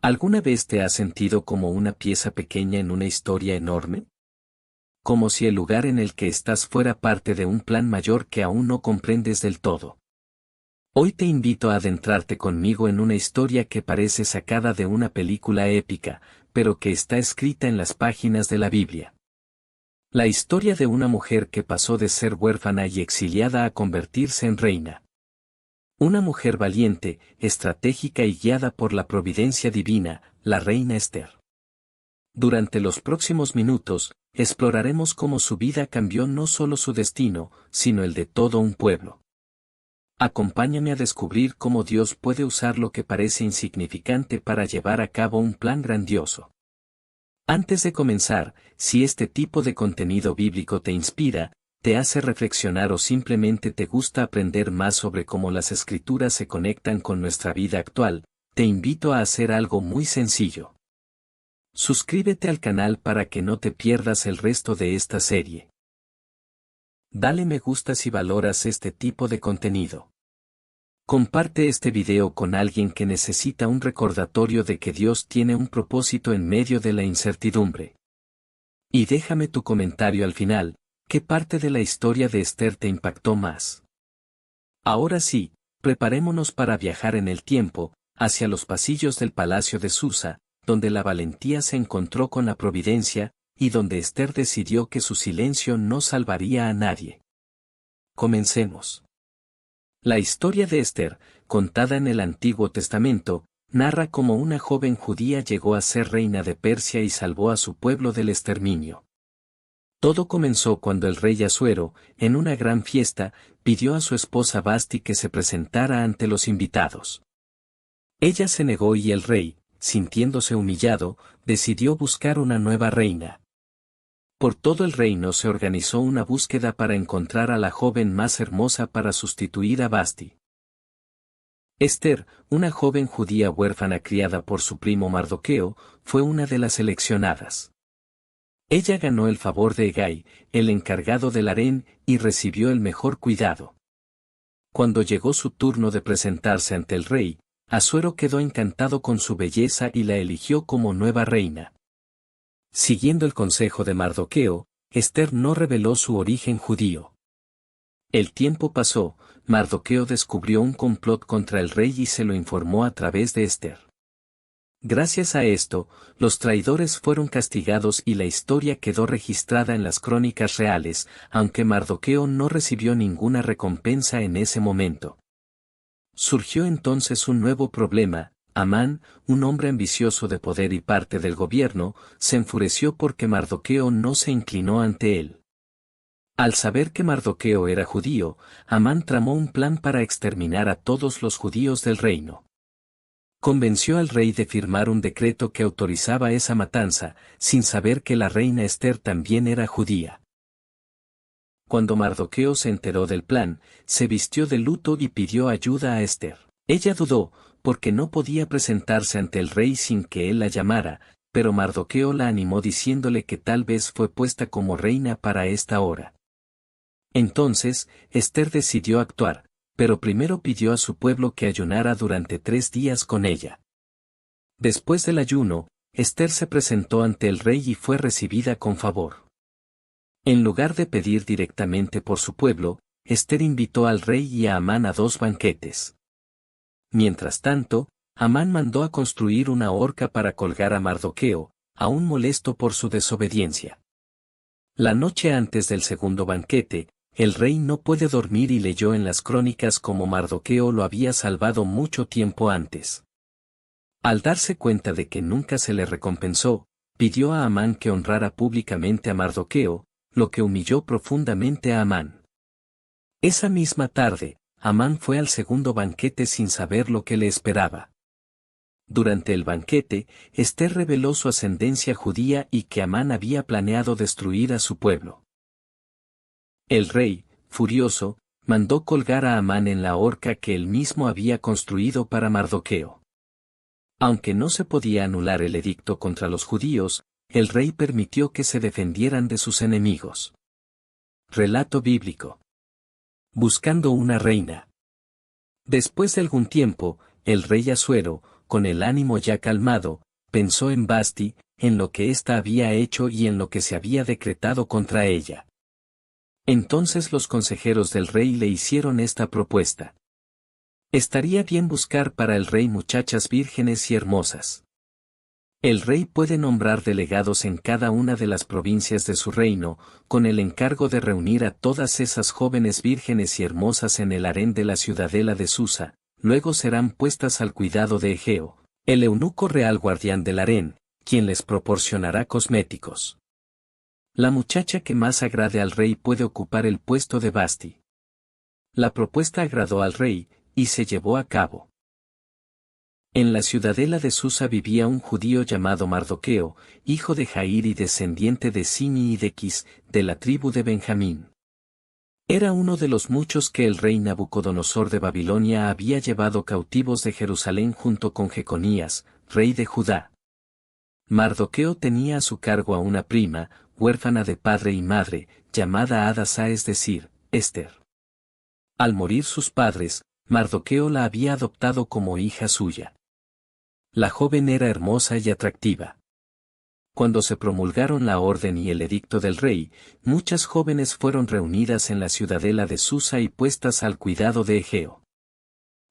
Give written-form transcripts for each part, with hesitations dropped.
¿Alguna vez te has sentido como una pieza pequeña en una historia enorme? Como si el lugar en el que estás fuera parte de un plan mayor que aún no comprendes del todo. Hoy te invito a adentrarte conmigo en una historia que parece sacada de una película épica, pero que está escrita en las páginas de la Biblia. La historia de una mujer que pasó de ser huérfana y exiliada a convertirse en reina. Una mujer valiente, estratégica y guiada por la providencia divina, la reina Esther. Durante los próximos minutos, exploraremos cómo su vida cambió no solo su destino, sino el de todo un pueblo. Acompáñame a descubrir cómo Dios puede usar lo que parece insignificante para llevar a cabo un plan grandioso. Antes de comenzar, si este tipo de contenido bíblico te inspira, te hace reflexionar o simplemente te gusta aprender más sobre cómo las escrituras se conectan con nuestra vida actual, te invito a hacer algo muy sencillo. Suscríbete al canal para que no te pierdas el resto de esta serie. Dale me gusta si valoras este tipo de contenido. Comparte este video con alguien que necesita un recordatorio de que Dios tiene un propósito en medio de la incertidumbre. Y déjame tu comentario al final, ¿qué parte de la historia de Esther te impactó más? Ahora sí, preparémonos para viajar en el tiempo, hacia los pasillos del palacio de Susa, donde la valentía se encontró con la providencia, y donde Esther decidió que su silencio no salvaría a nadie. Comencemos. La historia de Esther, contada en el Antiguo Testamento, narra cómo una joven judía llegó a ser reina de Persia y salvó a su pueblo del exterminio. Todo comenzó cuando el rey Asuero, en una gran fiesta, pidió a su esposa Vasti que se presentara ante los invitados. Ella se negó y el rey, sintiéndose humillado, decidió buscar una nueva reina. Por todo el reino se organizó una búsqueda para encontrar a la joven más hermosa para sustituir a Vasti. Esther, una joven judía huérfana criada por su primo Mardoqueo, fue una de las seleccionadas. Ella ganó el favor de Hegai, el encargado del harén, y recibió el mejor cuidado. Cuando llegó su turno de presentarse ante el rey, Asuero quedó encantado con su belleza y la eligió como nueva reina. Siguiendo el consejo de Mardoqueo, Esther no reveló su origen judío. El tiempo pasó, Mardoqueo descubrió un complot contra el rey y se lo informó a través de Esther. Gracias a esto, los traidores fueron castigados y la historia quedó registrada en las crónicas reales, aunque Mardoqueo no recibió ninguna recompensa en ese momento. Surgió entonces un nuevo problema. Amán, un hombre ambicioso de poder y parte del gobierno, se enfureció porque Mardoqueo no se inclinó ante él. Al saber que Mardoqueo era judío, Amán tramó un plan para exterminar a todos los judíos del reino. Convenció al rey de firmar un decreto que autorizaba esa matanza, sin saber que la reina Esther también era judía. Cuando Mardoqueo se enteró del plan, se vistió de luto y pidió ayuda a Esther. Ella dudó, porque no podía presentarse ante el rey sin que él la llamara, pero Mardoqueo la animó diciéndole que tal vez fue puesta como reina para esta hora. Entonces, Esther decidió actuar, pero primero pidió a su pueblo que ayunara durante 3 días con ella. Después del ayuno, Esther se presentó ante el rey y fue recibida con favor. En lugar de pedir directamente por su pueblo, Esther invitó al rey y a Amán a 2 banquetes. Mientras tanto, Amán mandó a construir una horca para colgar a Mardoqueo, aún molesto por su desobediencia. La noche antes del segundo banquete, el rey no puede dormir y leyó en las crónicas cómo Mardoqueo lo había salvado mucho tiempo antes. Al darse cuenta de que nunca se le recompensó, pidió a Amán que honrara públicamente a Mardoqueo, lo que humilló profundamente a Amán. Esa misma tarde, Amán fue al segundo banquete sin saber lo que le esperaba. Durante el banquete, Esther reveló su ascendencia judía y que Amán había planeado destruir a su pueblo. El rey, furioso, mandó colgar a Amán en la horca que él mismo había construido para Mardoqueo. Aunque no se podía anular el edicto contra los judíos, el rey permitió que se defendieran de sus enemigos. Relato bíblico. Buscando una reina. Después de algún tiempo, el rey Asuero, con el ánimo ya calmado, pensó en Vasti, en lo que ésta había hecho y en lo que se había decretado contra ella. Entonces los consejeros del rey le hicieron esta propuesta. Estaría bien buscar para el rey muchachas vírgenes y hermosas. El rey puede nombrar delegados en cada una de las provincias de su reino, con el encargo de reunir a todas esas jóvenes vírgenes y hermosas en el harén de la ciudadela de Susa, luego serán puestas al cuidado de Egeo, el eunuco real guardián del harén, quien les proporcionará cosméticos. La muchacha que más agrade al rey puede ocupar el puesto de Vasti. La propuesta agradó al rey, y se llevó a cabo. En la ciudadela de Susa vivía un judío llamado Mardoqueo, hijo de Jair y descendiente de Simi y de Quis, de la tribu de Benjamín. Era uno de los muchos que el rey Nabucodonosor de Babilonia había llevado cautivos de Jerusalén junto con Jeconías, rey de Judá. Mardoqueo tenía a su cargo a una prima, huérfana de padre y madre, llamada Hadasa, es decir, Ester. Al morir sus padres, Mardoqueo la había adoptado como hija suya. La joven era hermosa y atractiva. Cuando se promulgaron la orden y el edicto del rey, muchas jóvenes fueron reunidas en la ciudadela de Susa y puestas al cuidado de Egeo.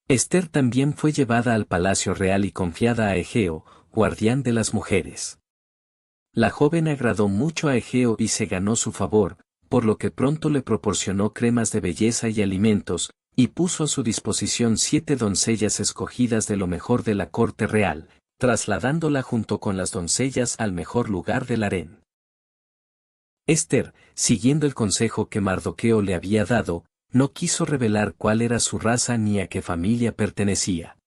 Ester también fue llevada al palacio real y confiada a Egeo, guardián de las mujeres. La joven agradó mucho a Egeo y se ganó su favor, por lo que pronto le proporcionó cremas de belleza y alimentos, y puso a su disposición 7 doncellas escogidas de lo mejor de la corte real, trasladándola junto con las doncellas al mejor lugar del harén. Ester, siguiendo el consejo que Mardoqueo le había dado, no quiso revelar cuál era su raza ni a qué familia pertenecía.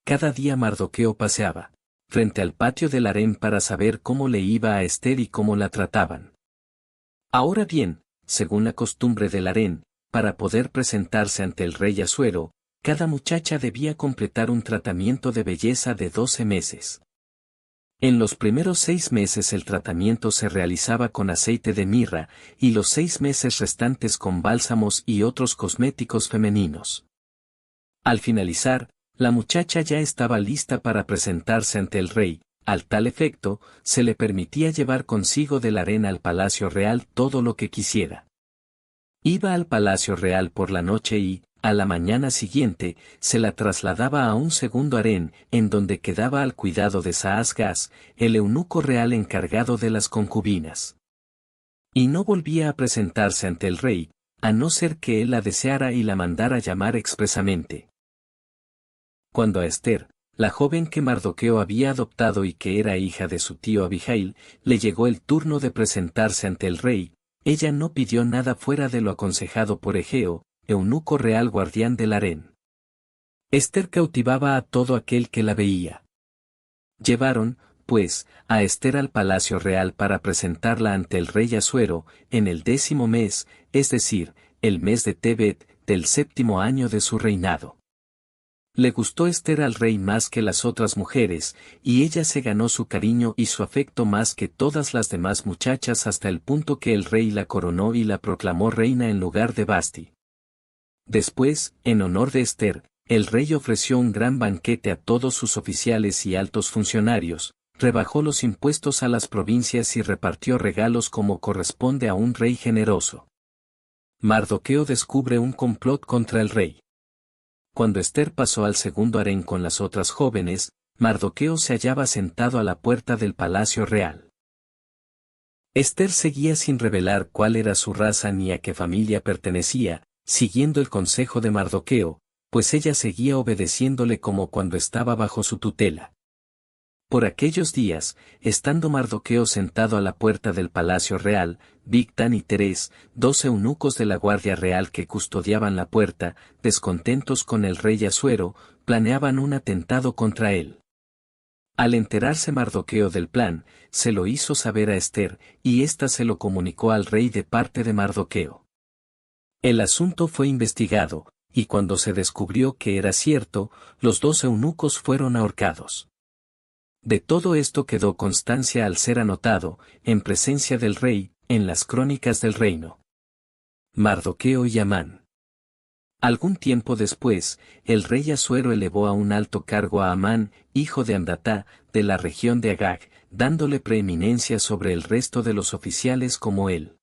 Cada día Mardoqueo paseaba frente al patio del harén para saber cómo le iba a Ester y cómo la trataban. Ahora bien, según la costumbre del harén, para poder presentarse ante el rey Asuero, cada muchacha debía completar un tratamiento de belleza de 12 meses. En los primeros 6 meses el tratamiento se realizaba con aceite de mirra, y los 6 meses restantes con bálsamos y otros cosméticos femeninos. Al finalizar, la muchacha ya estaba lista para presentarse ante el rey. Al tal efecto, se le permitía llevar consigo del harén al palacio real todo lo que quisiera. Iba al palacio real por la noche y, a la mañana siguiente, se la trasladaba a un segundo harén, en donde quedaba al cuidado de Saasgaz, el eunuco real encargado de las concubinas. Y no volvía a presentarse ante el rey, a no ser que él la deseara y la mandara llamar expresamente. Cuando a Ester, la joven que Mardoqueo había adoptado y que era hija de su tío Abijail, le llegó el turno de presentarse ante el rey, ella no pidió nada fuera de lo aconsejado por Egeo, eunuco real guardián del harén. Ester cautivaba a todo aquel que la veía. Llevaron, pues, a Ester al palacio real para presentarla ante el rey Asuero, en el 10º mes, es decir, el mes de Tebet, del 7º año de su reinado. Le gustó Ester al rey más que las otras mujeres, y ella se ganó su cariño y su afecto más que todas las demás muchachas hasta el punto que el rey la coronó y la proclamó reina en lugar de Vasti. Después, en honor de Ester, el rey ofreció un gran banquete a todos sus oficiales y altos funcionarios, rebajó los impuestos a las provincias y repartió regalos como corresponde a un rey generoso. Mardoqueo descubre un complot contra el rey. Cuando Ester pasó al segundo harén con las otras jóvenes, Mardoqueo se hallaba sentado a la puerta del palacio real. Ester seguía sin revelar cuál era su raza ni a qué familia pertenecía, siguiendo el consejo de Mardoqueo, pues ella seguía obedeciéndole como cuando estaba bajo su tutela. Por aquellos días, estando Mardoqueo sentado a la puerta del palacio real, Bigtán y Teres, 2 eunucos de la guardia real que custodiaban la puerta, descontentos con el rey Asuero, planeaban un atentado contra él. Al enterarse Mardoqueo del plan, se lo hizo saber a Ester, y ésta se lo comunicó al rey de parte de Mardoqueo. El asunto fue investigado, y cuando se descubrió que era cierto, los 2 eunucos fueron ahorcados. De todo esto quedó constancia al ser anotado, en presencia del rey, en las crónicas del reino. Mardoqueo y Amán. Algún tiempo después, el rey Asuero elevó a un alto cargo a Amán, hijo de Amdatá, de la región de Agag, dándole preeminencia sobre el resto de los oficiales como él.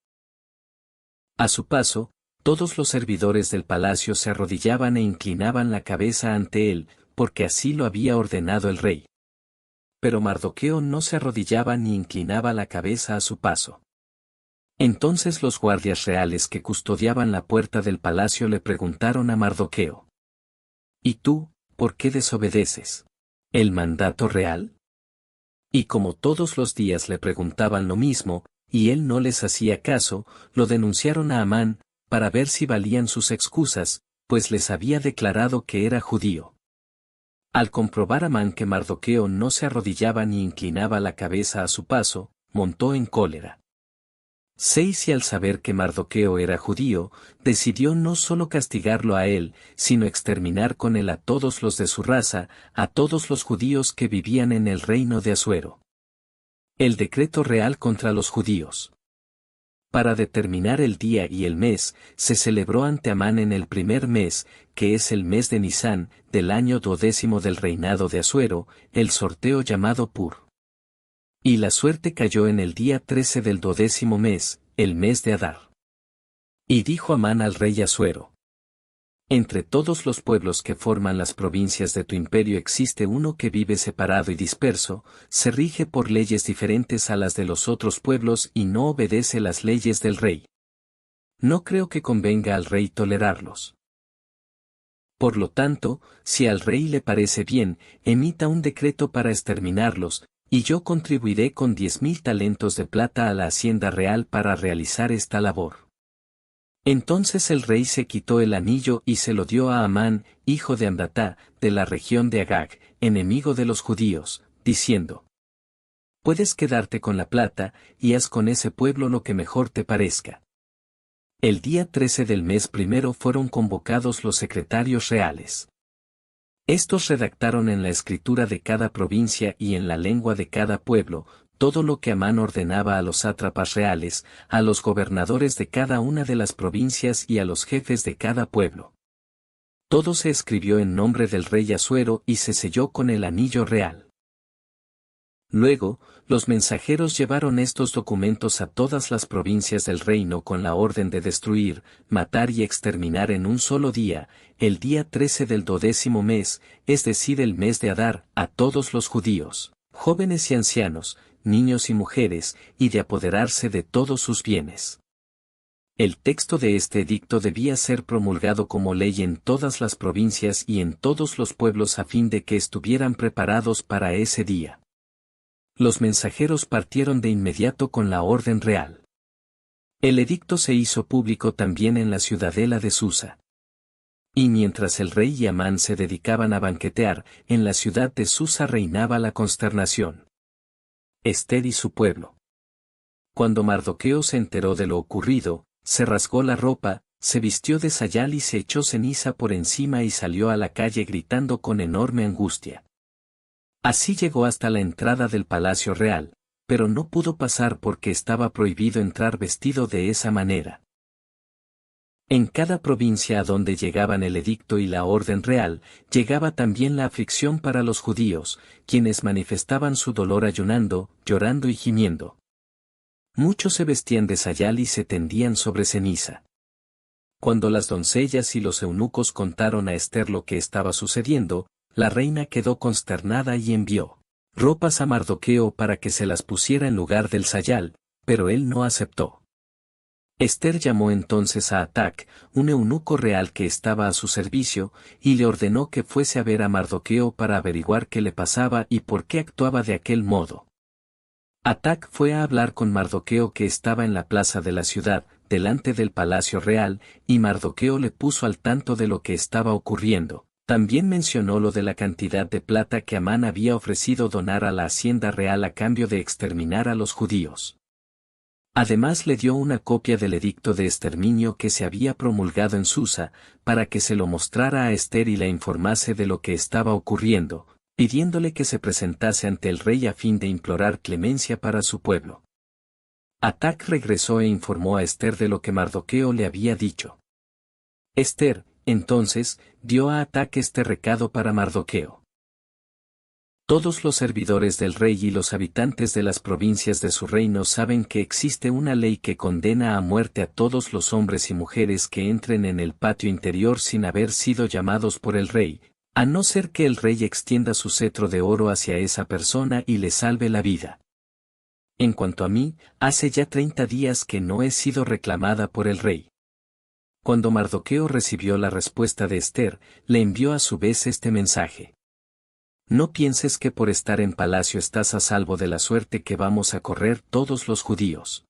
A su paso, todos los servidores del palacio se arrodillaban e inclinaban la cabeza ante él, porque así lo había ordenado el rey. Pero Mardoqueo no se arrodillaba ni inclinaba la cabeza a su paso. Entonces los guardias reales que custodiaban la puerta del palacio le preguntaron a Mardoqueo: ¿Y tú, por qué desobedeces el mandato real? Y como todos los días le preguntaban lo mismo, y él no les hacía caso, lo denunciaron a Amán, para ver si valían sus excusas, pues les había declarado que era judío. Al comprobar Amán que Mardoqueo no se arrodillaba ni inclinaba la cabeza a su paso, montó en cólera. 6 Y al saber que Mardoqueo era judío, decidió no solo castigarlo a él, sino exterminar con él a todos los de su raza, a todos los judíos que vivían en el reino de Asuero. El decreto real contra los judíos. Para determinar el día y el mes, se celebró ante Amán en el primer mes, que es el mes de Nisán, del año 12º del reinado de Asuero, el sorteo llamado Pur. Y la suerte cayó en el día 13 del 12º mes, el mes de Adar. Y dijo Amán al rey Asuero: entre todos los pueblos que forman las provincias de tu imperio existe uno que vive separado y disperso, se rige por leyes diferentes a las de los otros pueblos y no obedece las leyes del rey. No creo que convenga al rey tolerarlos. Por lo tanto, si al rey le parece bien, emita un decreto para exterminarlos, y yo contribuiré con 10.000 talentos de plata a la hacienda real para realizar esta labor. Entonces el rey se quitó el anillo y se lo dio a Amán, hijo de Amdatá, de la región de Agag, enemigo de los judíos, diciendo: puedes quedarte con la plata, y haz con ese pueblo lo que mejor te parezca. El día 13 del mes primero fueron convocados los secretarios reales. Estos redactaron en la escritura de cada provincia y en la lengua de cada pueblo, todo lo que Amán ordenaba a los sátrapas reales, a los gobernadores de cada una de las provincias y a los jefes de cada pueblo. Todo se escribió en nombre del rey Asuero y se selló con el anillo real. Luego, los mensajeros llevaron estos documentos a todas las provincias del reino con la orden de destruir, matar y exterminar en un solo día, el día 13 del 12º mes, es decir el mes de Adar, a todos los judíos, jóvenes y ancianos, niños y mujeres, y de apoderarse de todos sus bienes. El texto de este edicto debía ser promulgado como ley en todas las provincias y en todos los pueblos a fin de que estuvieran preparados para ese día. Los mensajeros partieron de inmediato con la orden real. El edicto se hizo público también en la ciudadela de Susa. Y mientras el rey y Amán se dedicaban a banquetear, en la ciudad de Susa reinaba la consternación. Ester y su pueblo. Cuando Mardoqueo se enteró de lo ocurrido, se rasgó la ropa, se vistió de sayal y se echó ceniza por encima y salió a la calle gritando con enorme angustia. Así llegó hasta la entrada del palacio real, pero no pudo pasar porque estaba prohibido entrar vestido de esa manera. En cada provincia a donde llegaban el edicto y la orden real, llegaba también la aflicción para los judíos, quienes manifestaban su dolor ayunando, llorando y gimiendo. Muchos se vestían de sayal y se tendían sobre ceniza. Cuando las doncellas y los eunucos contaron a Ester lo que estaba sucediendo, la reina quedó consternada y envió ropas a Mardoqueo para que se las pusiera en lugar del sayal, pero él no aceptó. Ester llamó entonces a Atac, un eunuco real que estaba a su servicio, y le ordenó que fuese a ver a Mardoqueo para averiguar qué le pasaba y por qué actuaba de aquel modo. Atac fue a hablar con Mardoqueo que estaba en la plaza de la ciudad, delante del palacio real, y Mardoqueo le puso al tanto de lo que estaba ocurriendo. También mencionó lo de la cantidad de plata que Amán había ofrecido donar a la hacienda real a cambio de exterminar a los judíos. Además le dio una copia del edicto de exterminio que se había promulgado en Susa, para que se lo mostrara a Ester y la informase de lo que estaba ocurriendo, pidiéndole que se presentase ante el rey a fin de implorar clemencia para su pueblo. Atac regresó e informó a Ester de lo que Mardoqueo le había dicho. Ester, Entonces, dio a Atac este recado para Mardoqueo. Todos los servidores del rey y los habitantes de las provincias de su reino saben que existe una ley que condena a muerte a todos los hombres y mujeres que entren en el patio interior sin haber sido llamados por el rey, a no ser que el rey extienda su cetro de oro hacia esa persona y le salve la vida. En cuanto a mí, hace ya 30 días que no he sido reclamada por el rey. Cuando Mardoqueo recibió la respuesta de Ester, le envió a su vez este mensaje. No pienses que por estar en palacio estás a salvo de la suerte que vamos a correr todos los judíos.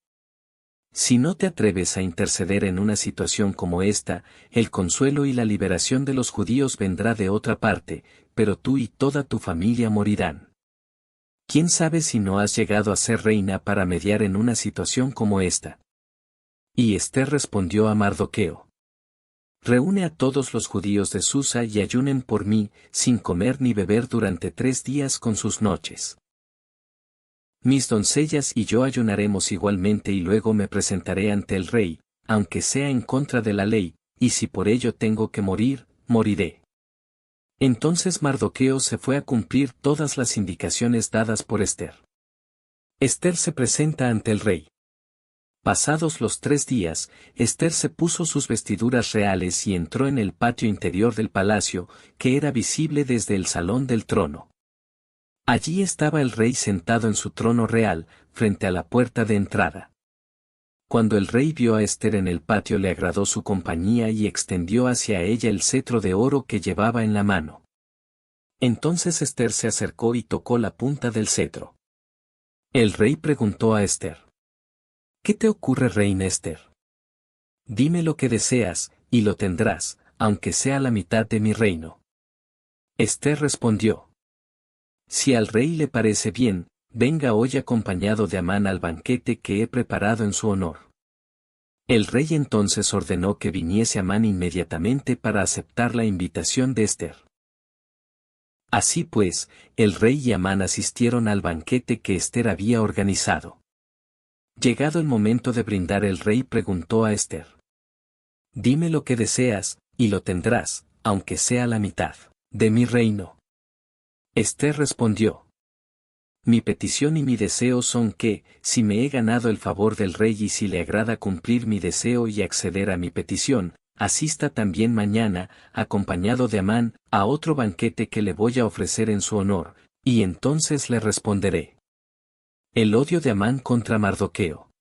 Si no te atreves a interceder en una situación como esta, el consuelo y la liberación de los judíos vendrá de otra parte, pero tú y toda tu familia morirán. ¿Quién sabe si no has llegado a ser reina para mediar en una situación como esta? Y Ester respondió a Mardoqueo. Reúne a todos los judíos de Susa y ayunen por mí, sin comer ni beber durante 3 días con sus noches. Mis doncellas y yo ayunaremos igualmente y luego me presentaré ante el rey, aunque sea en contra de la ley, y si por ello tengo que morir, moriré. Entonces Mardoqueo se fue a cumplir todas las indicaciones dadas por Ester. Ester se presenta ante el rey. Pasados los 3 días, Ester se puso sus vestiduras reales y entró en el patio interior del palacio, que era visible desde el salón del trono. Allí estaba el rey sentado en su trono real, frente a la puerta de entrada. Cuando el rey vio a Ester en el patio le agradó su compañía y extendió hacia ella el cetro de oro que llevaba en la mano. Entonces Ester se acercó y tocó la punta del cetro. El rey preguntó a Ester. ¿Qué te ocurre, reina Ester? Dime lo que deseas, y lo tendrás, aunque sea la mitad de mi reino. Ester respondió. Si al rey le parece bien, venga hoy acompañado de Amán al banquete que he preparado en su honor. El rey entonces ordenó que viniese Amán inmediatamente para aceptar la invitación de Ester. Así pues, el rey y Amán asistieron al banquete que Ester había organizado. Llegado el momento de brindar, el rey preguntó a Ester. Dime lo que deseas, y lo tendrás, aunque sea la mitad de mi reino. Ester respondió. Mi petición y mi deseo son que, si me he ganado el favor del rey y si le agrada cumplir mi deseo y acceder a mi petición, asista también mañana, acompañado de Amán, a otro banquete que le voy a ofrecer en su honor, y entonces le responderé. El odio de Amán contra Mardoqueo.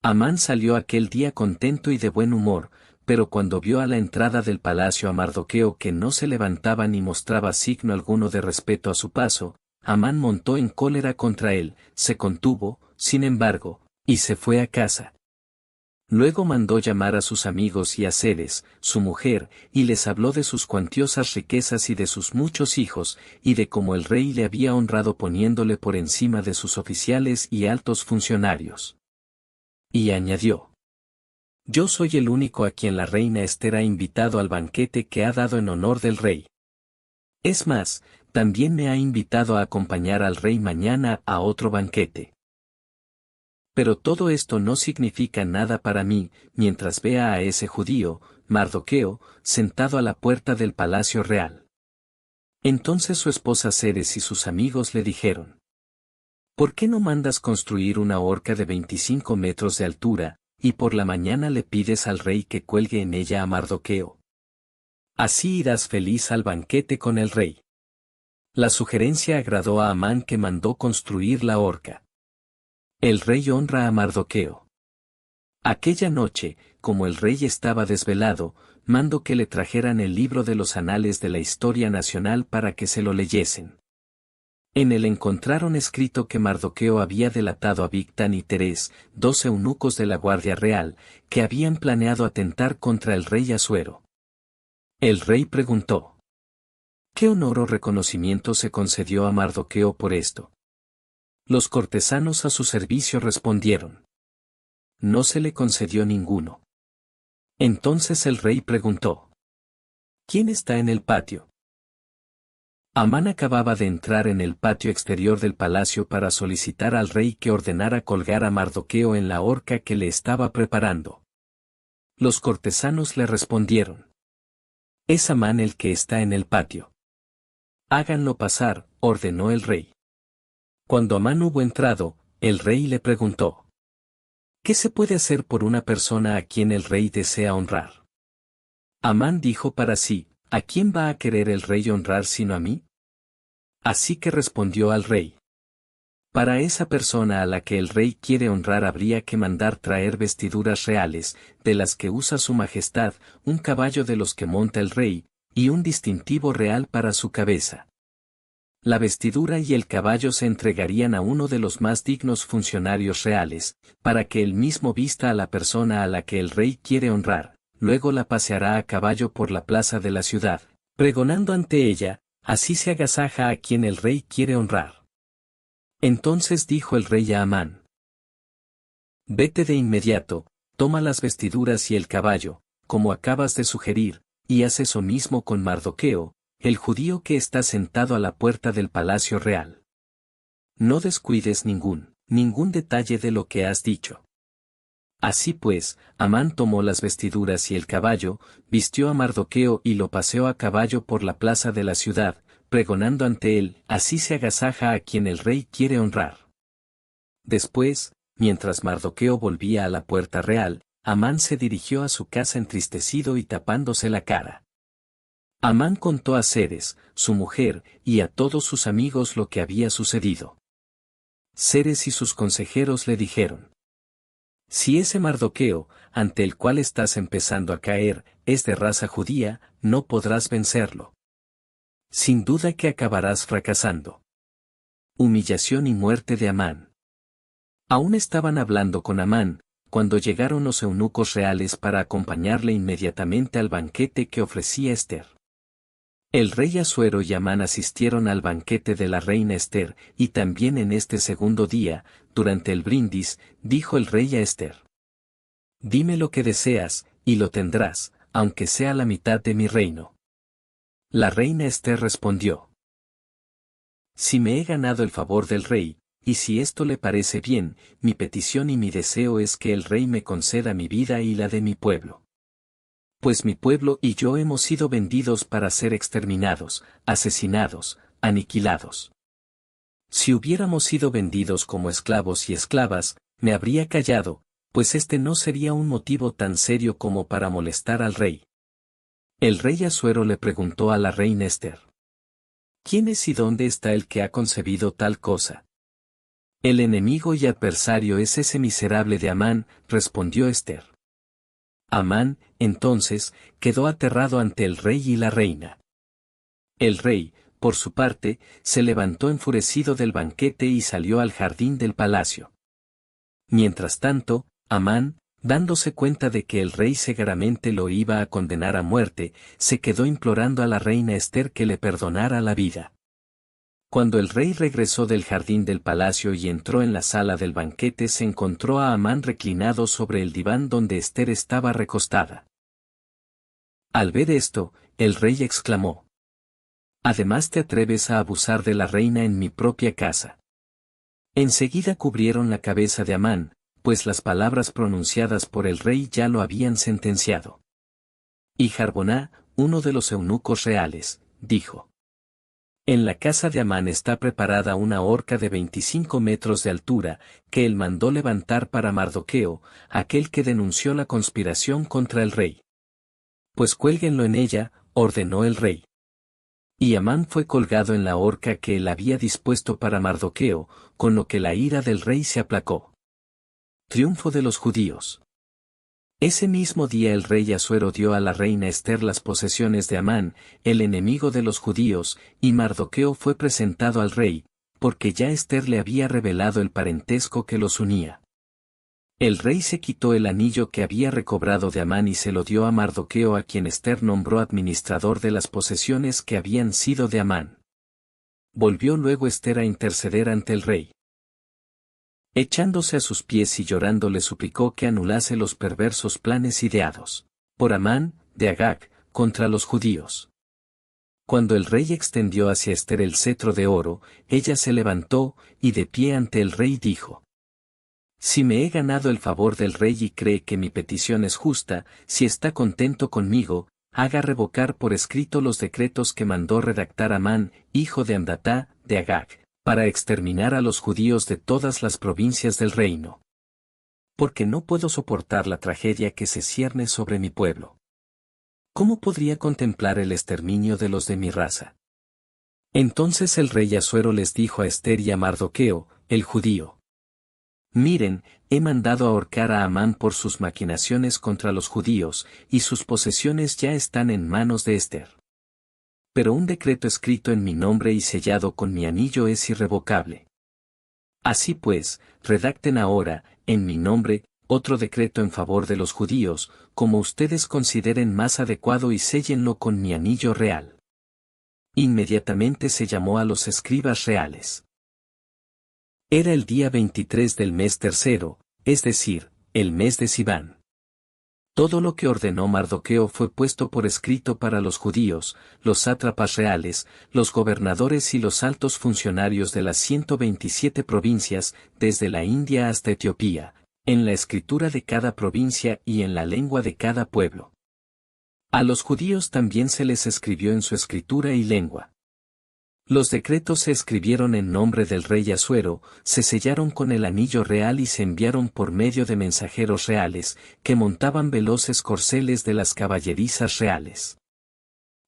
Amán salió aquel día contento y de buen humor, pero cuando vio a la entrada del palacio a Mardoqueo que no se levantaba ni mostraba signo alguno de respeto a su paso, Amán montó en cólera contra él, se contuvo, sin embargo, y se fue a casa. Luego mandó llamar a sus amigos y a Zeres, su mujer, y les habló de sus cuantiosas riquezas y de sus muchos hijos, y de cómo el rey le había honrado poniéndole por encima de sus oficiales y altos funcionarios. Y añadió. Yo soy el único a quien la reina Ester ha invitado al banquete que ha dado en honor del rey. Es más, también me ha invitado a acompañar al rey mañana a otro banquete. Pero todo esto no significa nada para mí, mientras vea a ese judío, Mardoqueo, sentado a la puerta del palacio real. Entonces su esposa Zeres y sus amigos le dijeron. ¿Por qué no mandas construir una horca de 25 metros de altura, y por la mañana le pides al rey que cuelgue en ella a Mardoqueo? Así irás feliz al banquete con el rey. La sugerencia agradó a Amán, que mandó construir la horca. El rey honra a Mardoqueo. Aquella noche, como el rey estaba desvelado, mandó que le trajeran el libro de los anales de la historia nacional para que se lo leyesen. En él encontraron escrito que Mardoqueo había delatado a Bigtán y Teres, 2 eunucos de la Guardia Real, que habían planeado atentar contra el rey Asuero. El rey preguntó. ¿Qué honor o reconocimiento se concedió a Mardoqueo por esto? Los cortesanos a su servicio respondieron. No se le concedió ninguno. Entonces el rey preguntó. ¿Quién está en el patio? Amán acababa de entrar en el patio exterior del palacio para solicitar al rey que ordenara colgar a Mardoqueo en la horca que le estaba preparando. Los cortesanos le respondieron. Es Amán el que está en el patio. Háganlo pasar, ordenó el rey. Cuando Amán hubo entrado, el rey le preguntó: ¿qué se puede hacer por una persona a quien el rey desea honrar? Amán dijo para sí: ¿a quién va a querer el rey honrar sino a mí? Así que respondió al rey: para esa persona a la que el rey quiere honrar habría que mandar traer vestiduras reales, de las que usa su majestad, un caballo de los que monta el rey, y un distintivo real para su cabeza. La vestidura y el caballo se entregarían a uno de los más dignos funcionarios reales, para que él mismo vista a la persona a la que el rey quiere honrar, luego la paseará a caballo por la plaza de la ciudad, pregonando ante ella: así se agasaja a quien el rey quiere honrar. Entonces dijo el rey a Amán: vete de inmediato, toma las vestiduras y el caballo, como acabas de sugerir, y haz eso mismo con Mardoqueo, el judío que está sentado a la puerta del palacio real. No descuides ningún detalle de lo que has dicho. Así pues, Amán tomó las vestiduras y el caballo, vistió a Mardoqueo y lo paseó a caballo por la plaza de la ciudad, pregonando ante él: así se agasaja a quien el rey quiere honrar. Después, mientras Mardoqueo volvía a la puerta real, Amán se dirigió a su casa entristecido y tapándose la cara. Amán contó a Zeres, su mujer, y a todos sus amigos lo que había sucedido. Zeres y sus consejeros le dijeron: si ese Mardoqueo, ante el cual estás empezando a caer, es de raza judía, no podrás vencerlo. Sin duda que acabarás fracasando. Humillación y muerte de Amán. Aún estaban hablando con Amán, cuando llegaron los eunucos reales para acompañarle inmediatamente al banquete que ofrecía Ester. El rey Asuero y Amán asistieron al banquete de la reina Ester, y también en este segundo día, durante el brindis, dijo el rey a Ester: dime lo que deseas, y lo tendrás, aunque sea la mitad de mi reino. La reina Ester respondió: si me he ganado el favor del rey, y si esto le parece bien, mi petición y mi deseo es que el rey me conceda mi vida y la de mi pueblo. Pues mi pueblo y yo hemos sido vendidos para ser exterminados, asesinados, aniquilados. Si hubiéramos sido vendidos como esclavos y esclavas, me habría callado, pues este no sería un motivo tan serio como para molestar al rey. El rey Asuero le preguntó a la reina Ester: ¿quién es y dónde está el que ha concebido tal cosa? El enemigo y adversario es ese miserable de Amán, respondió Ester. Amán, entonces, quedó aterrado ante el rey y la reina. El rey, por su parte, se levantó enfurecido del banquete y salió al jardín del palacio. Mientras tanto, Amán, dándose cuenta de que el rey seguramente lo iba a condenar a muerte, se quedó implorando a la reina Ester que le perdonara la vida. Cuando el rey regresó del jardín del palacio y entró en la sala del banquete, se encontró a Amán reclinado sobre el diván donde Ester estaba recostada. Al ver esto, el rey exclamó: además te atreves a abusar de la reina en mi propia casa. Enseguida cubrieron la cabeza de Amán, pues las palabras pronunciadas por el rey ya lo habían sentenciado. Y Jarboná, uno de los eunucos reales, dijo: en la casa de Amán está preparada una horca de 25 metros de altura, que él mandó levantar para Mardoqueo, aquel que denunció la conspiración contra el rey. Pues cuélguenlo en ella, ordenó el rey. Y Amán fue colgado en la horca que él había dispuesto para Mardoqueo, con lo que la ira del rey se aplacó. Triunfo de los judíos. Ese mismo día el rey Asuero dio a la reina Ester las posesiones de Amán, el enemigo de los judíos, y Mardoqueo fue presentado al rey, porque ya Ester le había revelado el parentesco que los unía. El rey se quitó el anillo que había recobrado de Amán y se lo dio a Mardoqueo, a quien Ester nombró administrador de las posesiones que habían sido de Amán. Volvió luego Ester a interceder ante el rey. Echándose a sus pies y llorando le suplicó que anulase los perversos planes ideados por Amán, de Agag, contra los judíos. Cuando el rey extendió hacia Ester el cetro de oro, ella se levantó, y de pie ante el rey dijo: si me he ganado el favor del rey y cree que mi petición es justa, si está contento conmigo, haga revocar por escrito los decretos que mandó redactar Amán, hijo de Amdatá, de Agag, para exterminar a los judíos de todas las provincias del reino. Porque no puedo soportar la tragedia que se cierne sobre mi pueblo. ¿Cómo podría contemplar el exterminio de los de mi raza? Entonces el rey Asuero les dijo a Ester y a Mardoqueo, el judío: Miren, he mandado ahorcar a Amán por sus maquinaciones contra los judíos, y sus posesiones ya están en manos de Ester. Pero un decreto escrito en mi nombre y sellado con mi anillo es irrevocable. Así pues, redacten ahora, en mi nombre, otro decreto en favor de los judíos, como ustedes consideren más adecuado y séllenlo con mi anillo real. Inmediatamente se llamó a los escribas reales. Era el día 23 del mes tercero, es decir, el mes de Siván. Todo lo que ordenó Mardoqueo fue puesto por escrito para los judíos, los sátrapas reales, los gobernadores y los altos funcionarios de las 127 provincias, desde la India hasta Etiopía, en la escritura de cada provincia y en la lengua de cada pueblo. A los judíos también se les escribió en su escritura y lengua. Los decretos se escribieron en nombre del rey Asuero, se sellaron con el anillo real y se enviaron por medio de mensajeros reales, que montaban veloces corceles de las caballerizas reales.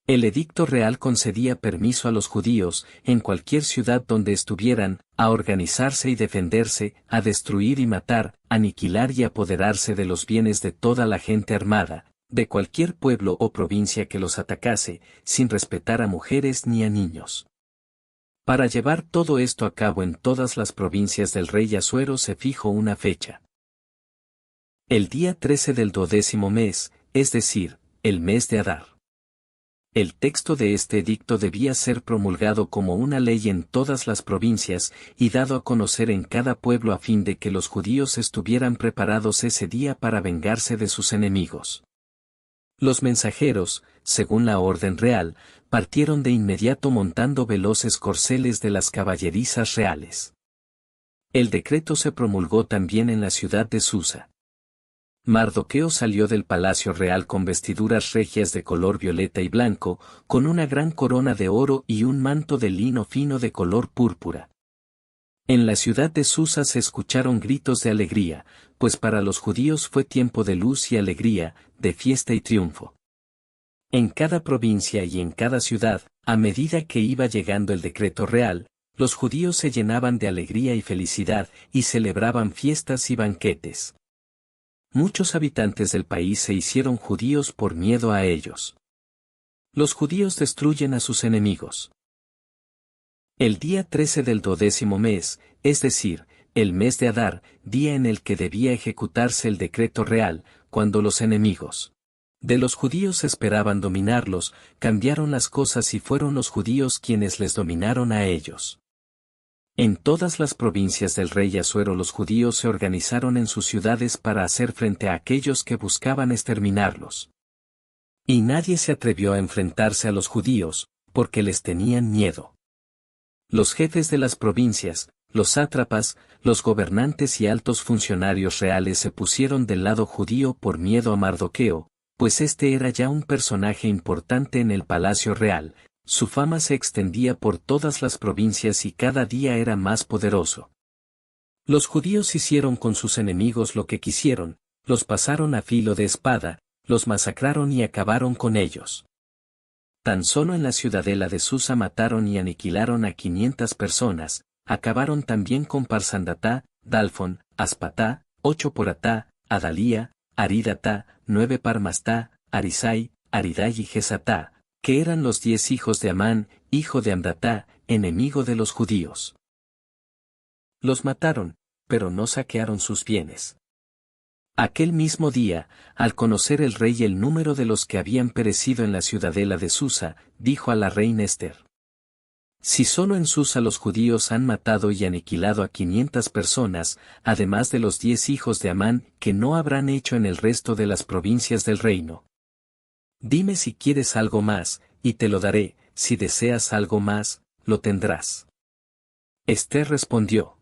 El edicto real concedía permiso a los judíos, en cualquier ciudad donde estuvieran, a organizarse y defenderse, a destruir y matar, aniquilar y apoderarse de los bienes de toda la gente armada, de cualquier pueblo o provincia que los atacase, sin respetar a mujeres ni a niños. Para llevar todo esto a cabo en todas las provincias del rey Asuero se fijó una fecha. El día 13 del 12º mes, es decir, el mes de Adar. El texto de este edicto debía ser promulgado como una ley en todas las provincias y dado a conocer en cada pueblo a fin de que los judíos estuvieran preparados ese día para vengarse de sus enemigos. Los mensajeros, según la orden real, partieron de inmediato montando veloces corceles de las caballerizas reales. El decreto se promulgó también en la ciudad de Susa. Mardoqueo salió del palacio real con vestiduras regias de color violeta y blanco, con una gran corona de oro y un manto de lino fino de color púrpura. En la ciudad de Susa se escucharon gritos de alegría, pues para los judíos fue tiempo de luz y alegría, de fiesta y triunfo. En cada provincia y en cada ciudad, a medida que iba llegando el decreto real, los judíos se llenaban de alegría y felicidad, y celebraban fiestas y banquetes. Muchos habitantes del país se hicieron judíos por miedo a ellos. Los judíos destruyen a sus enemigos. El día 13 del 12º mes, es decir, el mes de Adar, día en el que debía ejecutarse el decreto real, cuando los enemigos de los judíos esperaban dominarlos, cambiaron las cosas y fueron los judíos quienes les dominaron a ellos. En todas las provincias del rey Asuero los judíos se organizaron en sus ciudades para hacer frente a aquellos que buscaban exterminarlos. Y nadie se atrevió a enfrentarse a los judíos, porque les tenían miedo. Los jefes de las provincias, los sátrapas, los gobernantes y altos funcionarios reales se pusieron del lado judío por miedo a Mardoqueo, pues este era ya un personaje importante en el palacio real, su fama se extendía por todas las provincias y cada día era más poderoso. Los judíos hicieron con sus enemigos lo que quisieron, los pasaron a filo de espada, los masacraron y acabaron con ellos. Tan solo en la ciudadela de Susa mataron y aniquilaron a 500 personas, acabaron también con Parsandatá, Dalfón, Aspatá, 8 Poratá, Adalía, Aridatá, 9 Parmastá, Arisai, Aridai y Gesatá, que eran los 10 hijos de Amán, hijo de Amdatá, enemigo de los judíos. Los mataron, pero no saquearon sus bienes. Aquel mismo día, al conocer el rey el número de los que habían perecido en la ciudadela de Susa, dijo a la reina Ester: Si solo en Susa los judíos han matado y aniquilado a 500 personas, además de los 10 hijos de Amán, ¿qué no habrán hecho en el resto de las provincias del reino? Dime si quieres algo más, y te lo daré, si deseas algo más, lo tendrás. Ester respondió: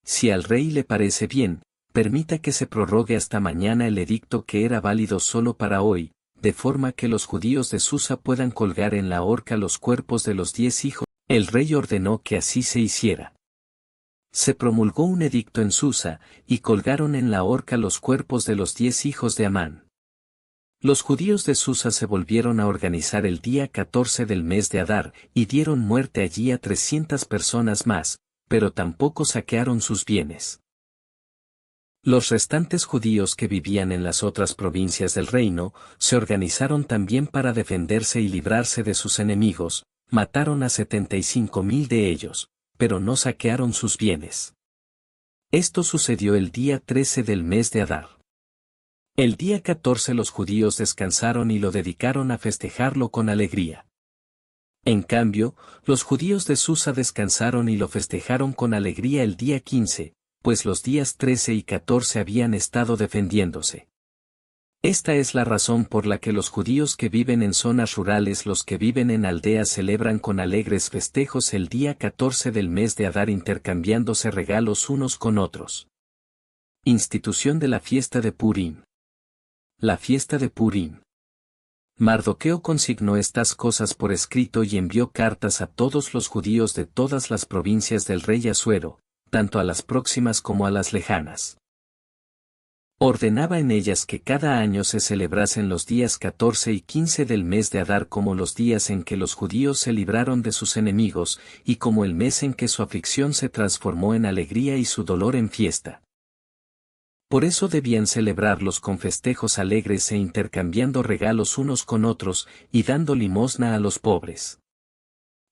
Si al rey le parece bien, permita que se prorrogue hasta mañana el edicto que era válido solo para hoy, de forma que los judíos de Susa puedan colgar en la horca los cuerpos de los 10 hijos. El rey ordenó que así se hiciera. Se promulgó un edicto en Susa, y colgaron en la horca los cuerpos de los 10 hijos de Amán. Los judíos de Susa se volvieron a organizar el día 14 del mes de Adar, y dieron muerte allí a 300 personas más, pero tampoco saquearon sus bienes. Los restantes judíos que vivían en las otras provincias del reino, se organizaron también para defenderse y librarse de sus enemigos, mataron a 75,000 de ellos, pero no saquearon sus bienes. Esto sucedió el día 13 del mes de Adar. El día 14 los judíos descansaron y lo dedicaron a festejarlo con alegría. En cambio, los judíos de Susa descansaron y lo festejaron con alegría el día 15, pues los días 13 y 14 habían estado defendiéndose. Esta es la razón por la que los judíos que viven en zonas rurales, los que viven en aldeas, celebran con alegres festejos el día 14 del mes de Adar, intercambiándose regalos unos con otros. Institución de la fiesta de Purim. La fiesta de Purim. Mardoqueo consignó estas cosas por escrito y envió cartas a todos los judíos de todas las provincias del rey Asuero, tanto a las próximas como a las lejanas. Ordenaba en ellas que cada año se celebrasen los días 14 y 15 del mes de Adar como los días en que los judíos se libraron de sus enemigos, y como el mes en que su aflicción se transformó en alegría y su dolor en fiesta. Por eso debían celebrarlos con festejos alegres e intercambiando regalos unos con otros, y dando limosna a los pobres.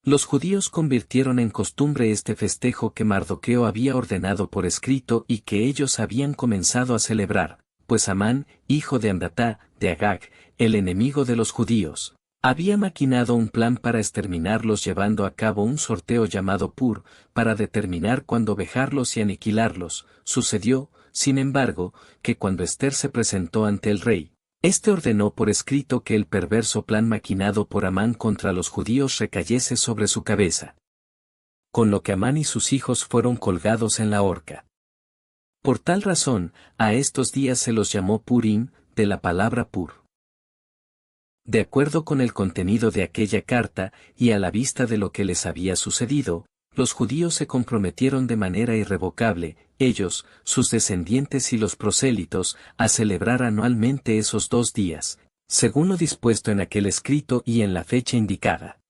Los judíos convirtieron en costumbre este festejo que Mardoqueo había ordenado por escrito y que ellos habían comenzado a celebrar, pues Amán, hijo de Amdatá, de Agag, el enemigo de los judíos, había maquinado un plan para exterminarlos, llevando a cabo un sorteo llamado Pur, para determinar cuándo vejarlos y aniquilarlos. Sucedió, sin embargo, que cuando Ester se presentó ante el rey, éste ordenó por escrito que el perverso plan maquinado por Amán contra los judíos recayese sobre su cabeza. Con lo que Amán y sus hijos fueron colgados en la horca. Por tal razón, a estos días se los llamó Purim, de la palabra Pur. De acuerdo con el contenido de aquella carta, y a la vista de lo que les había sucedido, los judíos se comprometieron de manera irrevocable, ellos, sus descendientes y los prosélitos, a celebrar anualmente esos 2 días, según lo dispuesto en aquel escrito y en la fecha indicada.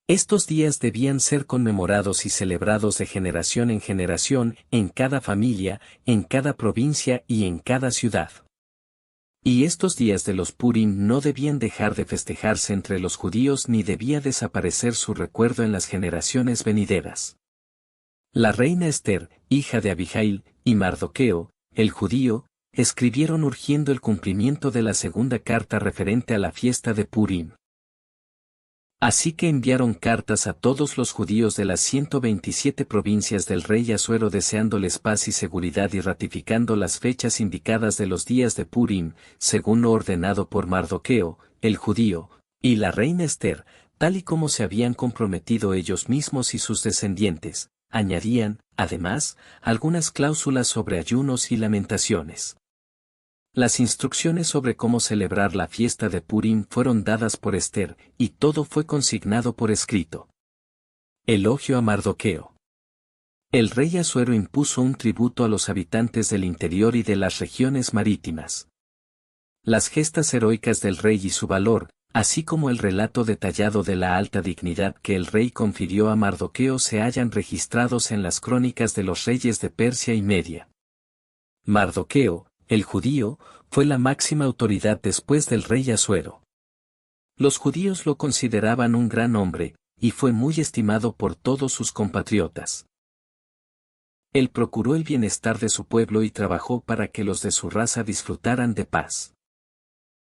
Estos días debían ser conmemorados y celebrados de generación en generación, en cada familia, en cada provincia y en cada ciudad. Y estos días de los Purim no debían dejar de festejarse entre los judíos ni debía desaparecer su recuerdo en las generaciones venideras. La reina Ester, hija de Abijail, y Mardoqueo, el judío, escribieron urgiendo el cumplimiento de la segunda carta referente a la fiesta de Purim. Así que enviaron cartas a todos los judíos de las 127 provincias del rey Asuero deseándoles paz y seguridad y ratificando las fechas indicadas de los días de Purim, según lo ordenado por Mardoqueo, el judío, y la reina Ester, tal y como se habían comprometido ellos mismos y sus descendientes. Añadían, además, algunas cláusulas sobre ayunos y lamentaciones. Las instrucciones sobre cómo celebrar la fiesta de Purim fueron dadas por Ester, y todo fue consignado por escrito. Elogio a Mardoqueo. El rey Asuero impuso un tributo a los habitantes del interior y de las regiones marítimas. Las gestas heroicas del rey y su valor, así como el relato detallado de la alta dignidad que el rey confirió a Mardoqueo se hallan registrados en las crónicas de los reyes de Persia y Media. Mardoqueo, el judío, fue la máxima autoridad después del rey Asuero. Los judíos lo consideraban un gran hombre, y fue muy estimado por todos sus compatriotas. Él procuró el bienestar de su pueblo y trabajó para que los de su raza disfrutaran de paz.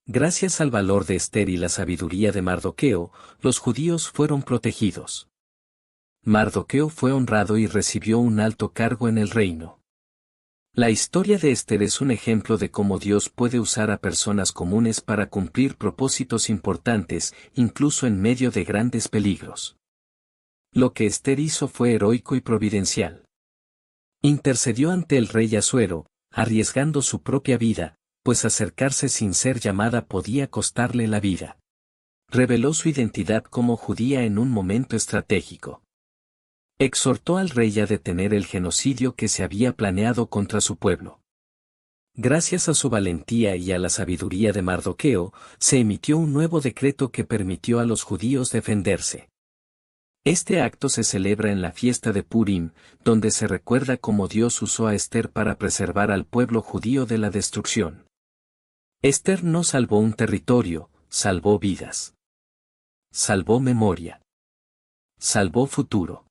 Gracias al valor de Ester y la sabiduría de Mardoqueo, los judíos fueron protegidos. Mardoqueo fue honrado y recibió un alto cargo en el reino. La historia de Ester es un ejemplo de cómo Dios puede usar a personas comunes para cumplir propósitos importantes, incluso en medio de grandes peligros. Lo que Ester hizo fue heroico y providencial. Intercedió ante el rey Asuero, arriesgando su propia vida, pues acercarse sin ser llamada podía costarle la vida. Reveló su identidad como judía en un momento estratégico. Exhortó al rey a detener el genocidio que se había planeado contra su pueblo. Gracias a su valentía y a la sabiduría de Mardoqueo, se emitió un nuevo decreto que permitió a los judíos defenderse. Este acto se celebra en la fiesta de Purim, donde se recuerda cómo Dios usó a Esther para preservar al pueblo judío de la destrucción. Esther no salvó un territorio, salvó vidas. Salvó memoria. Salvó futuro.